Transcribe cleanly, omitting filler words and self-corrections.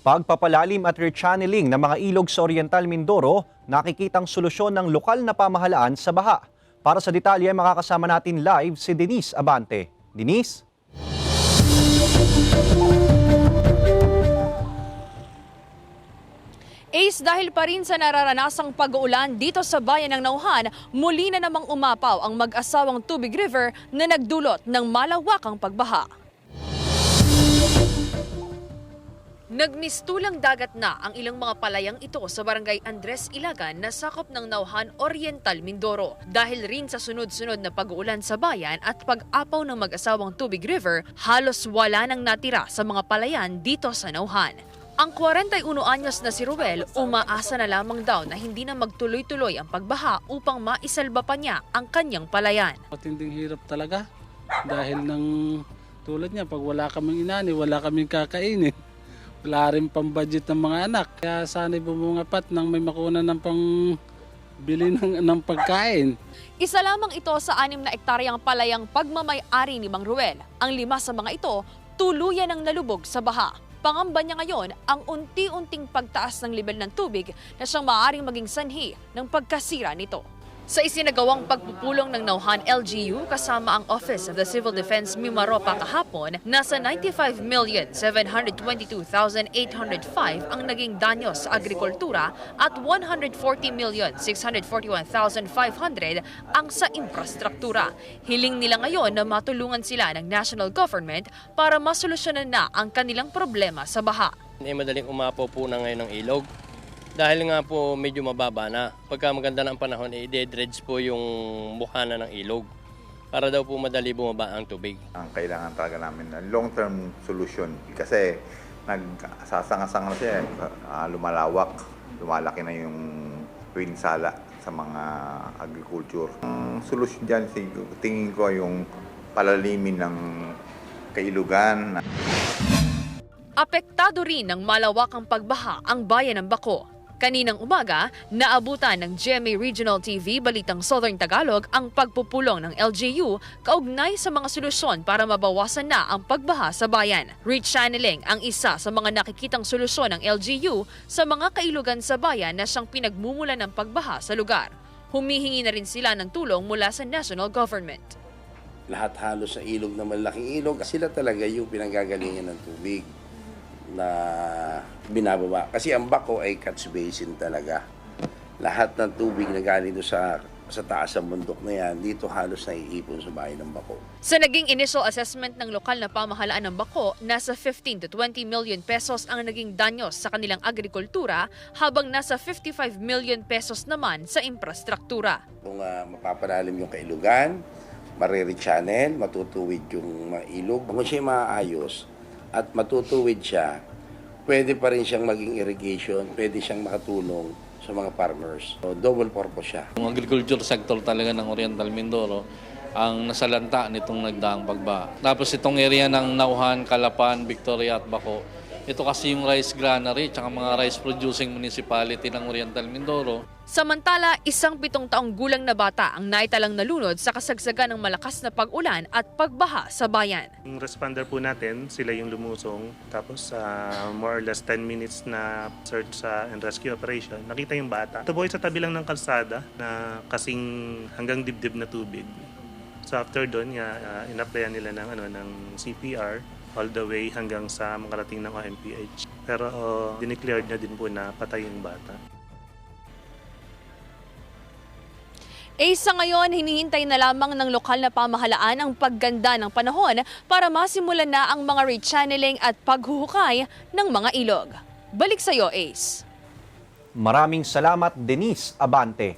Pagpapalalim at rechanneling ng mga ilog sa Oriental Mindoro, nakikitang solusyon ng lokal na pamahalaan sa baha. Para sa detalye, makakasama natin live si Denise Abante. Denise? Ace, dahil pa rin sa nararanasang pag-uulan dito sa bayan ng Nauhan, muli na namang umapaw ang mag-asawang Tubig River na nagdulot ng malawakang pagbaha. Nagmistulang dagat na ang ilang mga palayang ito sa barangay Andres Ilagan na sakop ng Nauhan, Oriental Mindoro. Dahil rin sa sunod-sunod na pag-uulan sa bayan at pag-apaw ng mag-asawang Tubig River, halos wala nang natira sa mga palayan dito sa Nauhan. Ang 41 anyos na si Ruel, umaasa na lamang daw na hindi na magtuloy-tuloy ang pagbaha upang maisalba pa niya ang kanyang palayan. Matinding hirap talaga dahil ng tulad niya, pag wala kaming inani, wala kaming kakainin. Wala rin pang budget ng mga anak. Kaya sana'y bumungapat nang may makunan ng pangbili ng pagkain. Isa lamang ito sa 6 na ektaryang palayang pagmamay-ari ni Mang Ruel. Ang 5 sa mga ito, tuluyan ang nalubog sa baha. Pangamba niya ngayon ang unti-unting pagtaas ng level ng tubig na siyang maaaring maging sanhi ng pagkasira nito. Sa isinagawang pagpupulong ng Nauhan LGU kasama ang Office of the Civil Defense Mimaropa kahapon, nasa 95,722,805 ang naging danyo sa agrikultura at 140,641,500 ang sa infrastruktura. Hiling nila ngayon na matulungan sila ng national government para masolusyonan na ang kanilang problema sa baha. Madaling umapaw po na ngayon ng ilog. Dahil nga po medyo mababa na. Pagka maganda na ang panahon, i-dredge po yung buhana ng ilog para daw po madali bumaba ang tubig. Ang kailangan talaga namin ng long-term solution kasi nagsasanga-sanga na siya, lumalawak, lumalaki na yung pinsala sa mga agriculture. Ang solusyon dyan, tingin ko yung palalimin ng kailugan. Apektado rin ng malawakang pagbaha ang bayan ng Baco. Kaninang umaga, naabutan ng GMA Regional TV Balitang Southern Tagalog ang pagpupulong ng LGU kaugnay sa mga solusyon para mabawasan na ang pagbaha sa bayan. Rechanneling ang isa sa mga nakikitang solusyon ng LGU sa mga kailugan sa bayan na siyang pinagmumulan ng pagbaha sa lugar. Humihingi na rin sila ng tulong mula sa national government. Lahat halos sa ilog na malaking ilog, sila talaga yung pinanggagalingan ng tubig na binababa. Kasi ang Baco ay catch basin talaga. Lahat ng tubig na galing doon sa taas ng bundok na yan, dito halos naiipon sa bahay ng Baco. Sa naging initial assessment ng lokal na pamahalaan ng Baco, nasa 15 to 20 million pesos ang naging danyos sa kanilang agrikultura, habang nasa 55 million pesos naman sa infrastruktura. Kung mapapalalim yung kailugan, marire-channel, matutuwid yung mga ilog. Kung siya maayos at matutuwid siya, pwede pa rin siyang maging irrigation, pwede siyang makatulong sa mga farmers. So, double purpose siya. Yung agriculture sector talaga ng Oriental Mindoro ang nasalanta nitong nagdaang pagbaha. Tapos itong area ng Nauhan, Calapan, Victoria at Baco, ito kasi yung rice granary at mga rice producing municipality ng Oriental Mindoro. Samantala, isang 7 taong gulang na bata ang naitalang nalunod sa kasagsagan ng malakas na pag-ulan at pagbaha sa bayan. Yung responder po natin, sila yung lumusong. Tapos more or less 10 minutes na search and rescue operation, nakita yung bata. Tuboy sa tabi lang ng kalsada na kasing hanggang dibdib na tubig. So after doon, in-applyan nila ng CPR all the way hanggang sa makarating ng OMPH. Pero dineclared na din po na patay yung bata. Sa ngayon, hinihintay na lamang ng lokal na pamahalaan ang pagganda ng panahon para masimulan na ang mga rechanneling at paghuhukay ng mga ilog. Balik sa iyo, Ace. Maraming salamat, Denise Abante.